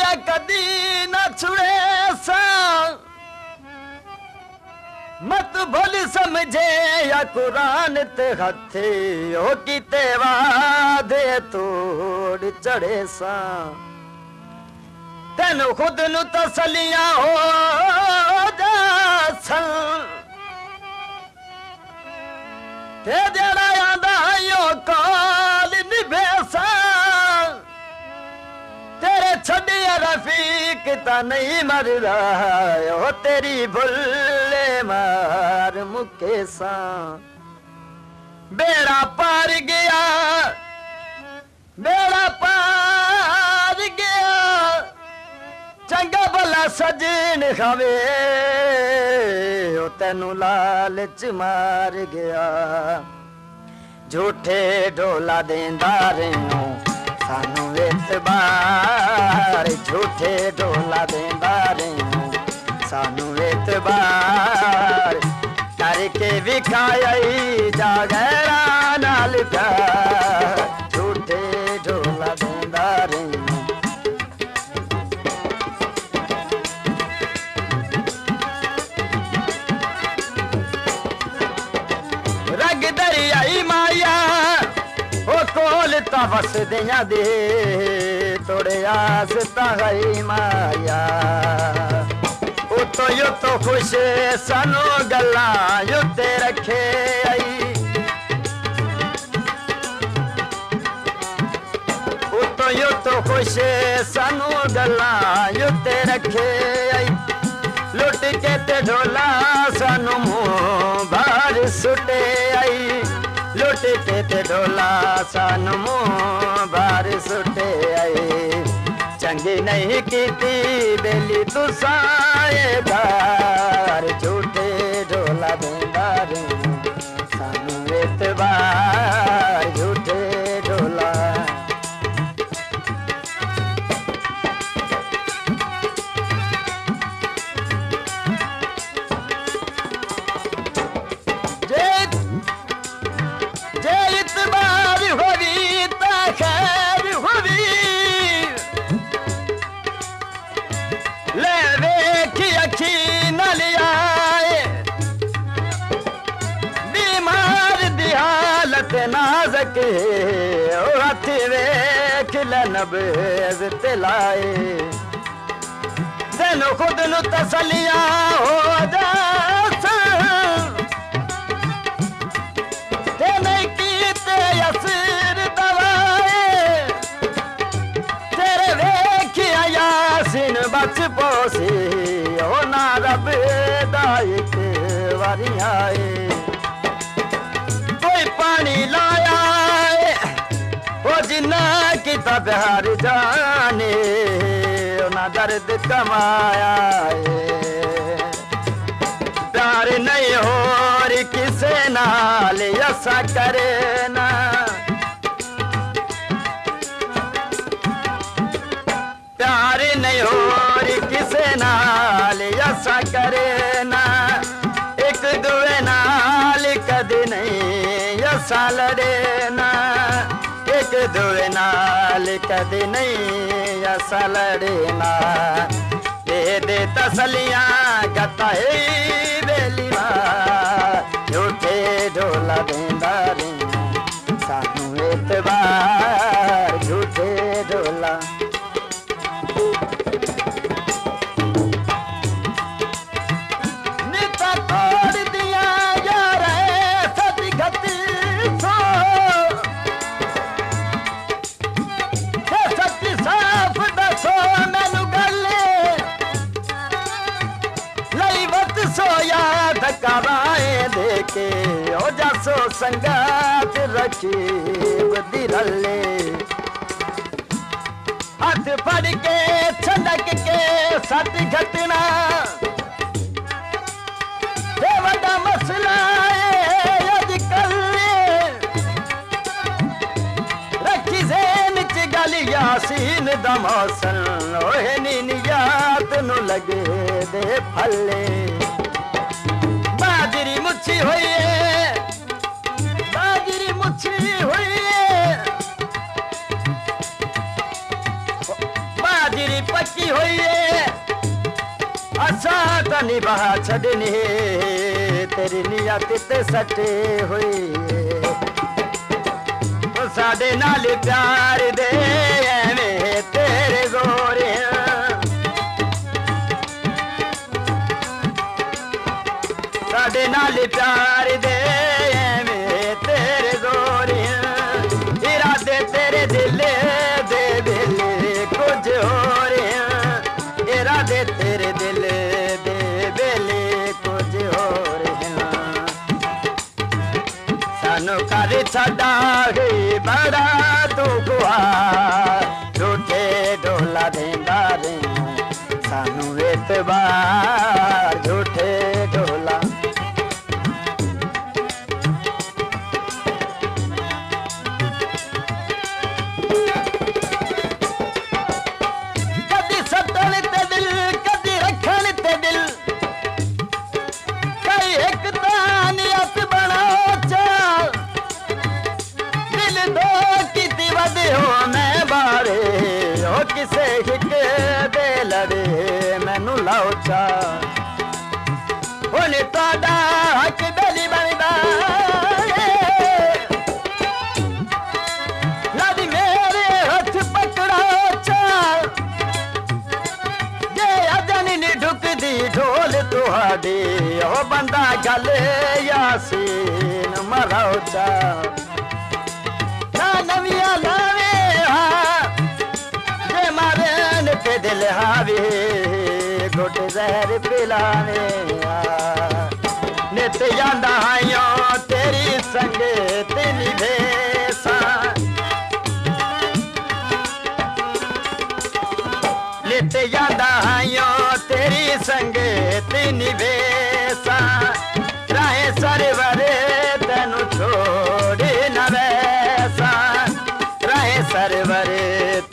या कदी न छुड़े सा मत भोली समझे या कुरान ते हथे हो किते वादे तोड़ चढ़े सा तेन खुद नु तसलियां हो जासन ते जड़ा आंदा यो काल निभेसा तेरे छड़िया रफीक ता नहीं मर रहा हो तेरी भुल्ले मार मुकेसा बेड़ा पार गया बेड़ा पार गया चंगा भला सजन खावे ओ तेनू लालच मार गया झूठे ढोला देंदा रेनू सानू एतबार झूठे ढोला देंदा रेनू सानू एतबार करके विखाई जागरा नाल प्यार झूठे ढोला देंदा रेनू दरियाई माया ओ कोल तवस दिया दे तोड़े आस तगई माया ओ तो यो तो खुश सनो गल्ला युते रखे आई ओ तो यो तो खुश सनो गल्ला युते रखे आई लुट के ते ढोला सानू मुंह बाहर सुटे आई लुट के ते ढोला सानू मुंह बाहर सुटे आई चंगी नहीं कीती बेली तू साएदार झूठे ढोला देंदा रे सानू एतबार झूठे ढोला नाज़क हथ वेख नबेज़ ते लाए तेनू खुद नू तसलियां हो जासन ते नहीं कीते असर दवाए तेरे वेखिया यासीन बच पोसी ओ ना रब दा इक वारी आए पानी लाया वो जिन्ना किता प्यार जाने ना दर्द कमाया प्यार नहीं हो किसे नाल ऐसा करे ना प्यार नहीं हो किसे नाल ऐसा करे ना एक दुए नाल कद नहीं लड़े ना एक दुए नाल कदी नहीं ऐसा लड़े ना दे तसलियां गताई बेली झूठे ढोला देंदा रे सानू एतबार झूठे ढोला निता तोड़ दिया यार सती घती धकावाए देके ओ जासो संगात रखीब दिरले हाथ फड़ के छंडक के सत घटना ये बड़ा मसला है अजकल रखी जेन च गल यासीन दा मौसल ओहे नी नियात नु लगे दे फले बाजरी मुच्छी हुई है बाजरी मुच्छी हुई है बाजरी पक्की नहीं बहा छड़नी तेरी नियत ते सटे हुई साडे नाल प्यार दे एवें तेरे गोरे साडे नाल प्यार दे एवें तेरे गोरे इरादे तेरे दिल दे बेले कुछ हो रहे इरादे तेरे दिल दे बेले कुछ हो रहे सानू कर छड़ा गई बड़ा तू गुआ झूठे ढोला देंदा रे सानू एतबार झूठे ढोला कदी सटन ते दिल कदी रखन ते दिल कई एक तानियत बना चाल दिल दो किती वदे हो मैं बारे हो किसे हिक दे लड़े मैनू लाओ चा हुन ताड़ा हक बेली बनदा लड़ी मेरे हथ पकड़ा चाल जे अजन नी ढुकदी ढोल तुहाडी ओ बंदा गल यासीन मराओ चा ना नविया लावे जे मारे ते दिल हावे घुट जहर पिलावे नित जांदा हायो तेरी संगत निभेसा नित जांदा हायो तेरी संगत निभेसा राहे सरवरे तेनू छोड़ न वैसा राहे सरवरे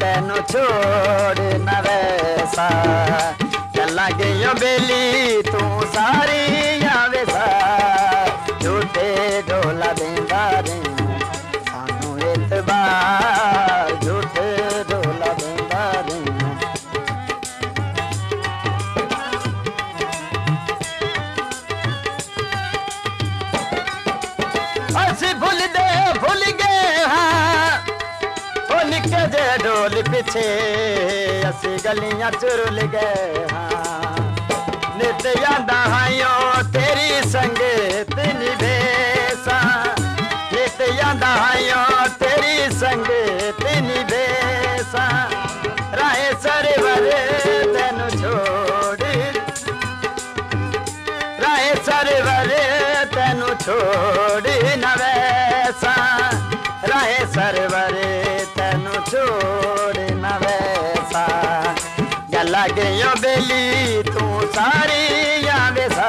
तेनू छोड़ न वैसा चला गई बेली तू सारी वेसा झूठे ढोला देंदा रे सानू एतबार झूठे ढोला देंदा रे असी भूल गए हाँ ओ निके जे ढोल पिछे असी गलियां चुरुल गए हाँ नित यादा हायो तेरी संगत निभेसा नित यादा हायो तेरी संगत निभेसा राहे सरवरे तेनू छोड़ राहे सरवरे तेनू छोड़ न वैसा राहे सरवरे तेनू छोड़ न वैसा गला गयो बेली तू सारी वेसा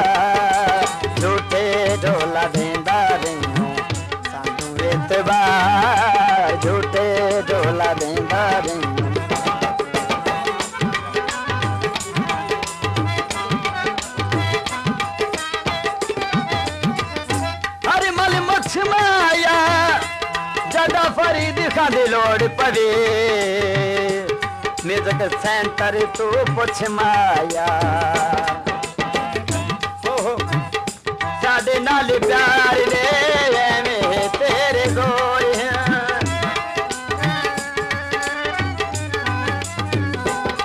झूठे ढोला देंदा रे सानू एतबार झूठे ढोला देंदा रे हर मल मुछ माया जदा फरीद खादी लोड़ पवे म्यूजिक सेंटर तू पुछ माया साडे नाल प्यार दे एवें तेरे गोरे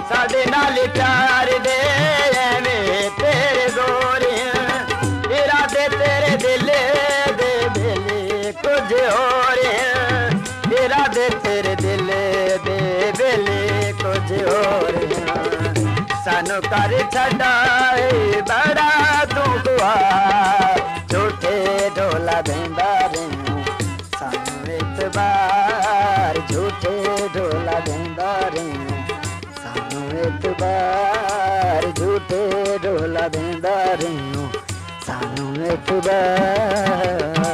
साडे नाल प्यार दे एवें तेरे गोरे इरादे तेरे दिल दे बेले कुछ हो रहे इरादे तेरे दिल दे बेले कुछ हो रहे सानू कर छड़ाए बड़ा तू गुआ झूठे ढोला देंदा रे सानू एतबार झूठे ढोला देंदा रे सानू एतबार झूठे ढोला देंदा रे सानू एतबार